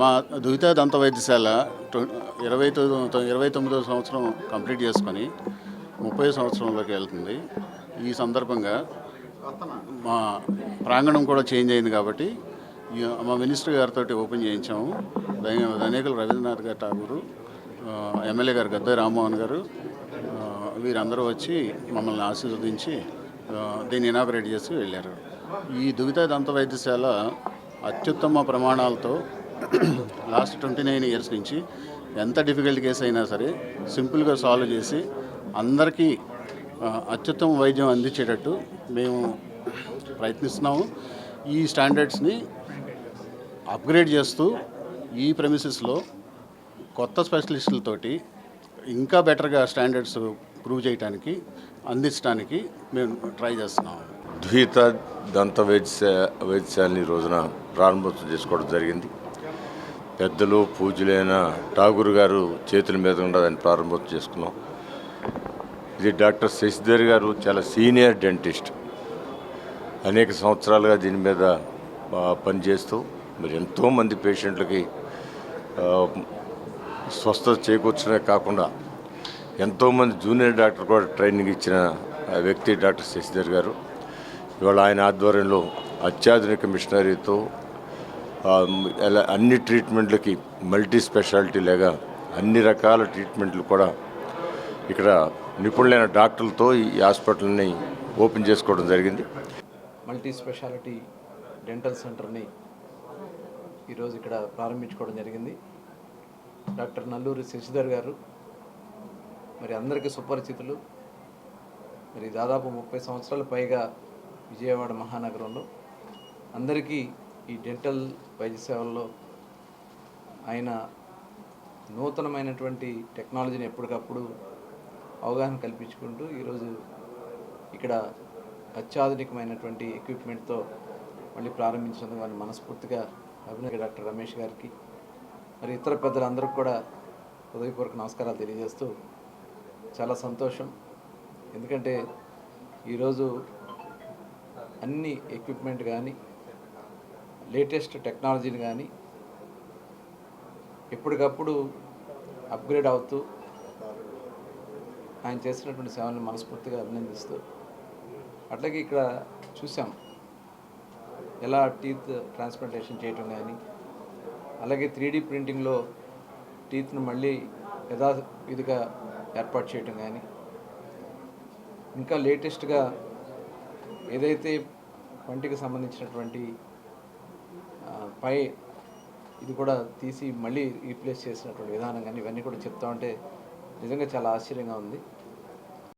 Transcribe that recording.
మా దుహిత దంత వైద్యశాల 29వ సంవత్సరం కంప్లీట్ చేసుకొని 30వ సంవత్సరంలోకి వెళ్తుంది. ఈ సందర్భంగా మా ప్రాంగణం కూడా చేంజ్ అయింది కాబట్టి మా మినిస్టర్ గారితో ఓపెన్ చేయించాము. ధనేకుల రవీంద్రనాథ్ గారు ఠాగూరు, ఎమ్మెల్యే గారు గద్దే రామ్మోహన్ గారు వీరందరూ వచ్చి మమ్మల్ని ఆశీర్వదించి దీన్ని ఇనాగరేట్ చేసి వెళ్ళారు. ఈ దుహిత దంత వైద్యశాల అత్యుత్తమ ప్రమాణాలతో లాస్ట్ 29 ఇయర్స్ నుంచి ఎంత డిఫికల్ట్ కేసు అయినా సరే సింపుల్గా సాల్వ్ చేసి అందరికీ అత్యుత్తమ వైద్యం అందించేటట్టు మేము ప్రయత్నిస్తున్నాము. ఈ స్టాండర్డ్స్ని అప్గ్రేడ్ చేస్తూ ఈ ప్రెమిసెస్లో కొత్త స్పెషలిస్టులతోటి ఇంకా బెటర్గా స్టాండర్డ్స్ ప్రూవ్ చేయడానికి అందించడానికి మేము ట్రై చేస్తున్నాము. దుహిత దంత వైద్యశాలని రోజున ప్రారంభోత్సవం చేసుకోవడం జరిగింది. పెద్దలు పూజలైన ఠాగూర్ గారు చేతుల మీద కూడా దాన్ని ప్రారంభోత్సవం చేసుకున్నాం. ఇది డాక్టర్ శశిధర్ గారు చాలా సీనియర్ డెంటిస్ట్, అనేక సంవత్సరాలుగా దీని మీద పనిచేస్తూ మరి ఎంతోమంది పేషెంట్లకి స్వస్థత చేకూర్చడమే కాకుండా ఎంతోమంది జూనియర్ డాక్టర్ కూడా ట్రైనింగ్ ఇచ్చిన వ్యక్తి డాక్టర్ శశిధర్ గారు. ఇవాళ ఆయన ఆధ్వర్యంలో అత్యాధునిక మిషనరీతో అన్ని ట్రీట్మెంట్లకి మల్టీ స్పెషాలిటీ లేగా అన్ని రకాల ట్రీట్మెంట్లు కూడా ఇక్కడ నిపుణులైన డాక్టర్లతో ఈ హాస్పిటల్ని ఓపెన్ చేసుకోవడం జరిగింది. మల్టీ స్పెషాలిటీ డెంటల్ సెంటర్ని ఈరోజు ఇక్కడ ప్రారంభించుకోవడం జరిగింది. డాక్టర్ నల్లూరి శశిధర్ గారు మరి అందరికీ సుపరిచితులు. మరి దాదాపు 30 సంవత్సరాల పైగా విజయవాడ మహానగరంలో అందరికీ ఈ డెంటల్ వైద్య సేవల్లో ఆయన నూతనమైనటువంటి టెక్నాలజీని ఎప్పటికప్పుడు అవగాహన కల్పించుకుంటూ ఈరోజు ఇక్కడ అత్యాధునికమైనటువంటి ఎక్విప్మెంట్తో మళ్ళీ ప్రారంభించినందుకు వారిని మనస్ఫూర్తిగా అభినందన. డాక్టర్ రమేష్ గారికి మరి ఇతర పెద్దలందరికీ కూడా హృదయపూర్వక నమస్కారాలు తెలియజేస్తూ చాలా సంతోషం. ఎందుకంటే ఈరోజు అన్ని ఎక్విప్మెంట్ కానీ లేటెస్ట్ టెక్నాలజీని కానీ ఎప్పటికప్పుడు అప్గ్రేడ్ అవుతూ ఆయన చేసినటువంటి సేవలను మనస్ఫూర్తిగా అభినందిస్తూ, అట్లాగే ఇక్కడ చూసాం ఎలా టీత్ ట్రాన్స్ప్లాంటేషన్ చేయటం కానీ, అలాగే 3D ప్రింటింగ్లో టీత్ను మళ్ళీ యథావిధిగా ఏర్పాటు చేయటం కానీ, ఇంకా లేటెస్ట్గా ఏదైతే పంటికి సంబంధించినటువంటి పై ఇది కూడా తీసి మళ్ళీ రీప్లేస్ చేసినటువంటి విధానం కానీ ఇవన్నీ కూడా చెప్తా ఉంటే నిజంగా చాలా ఆశ్చర్యంగా ఉంది.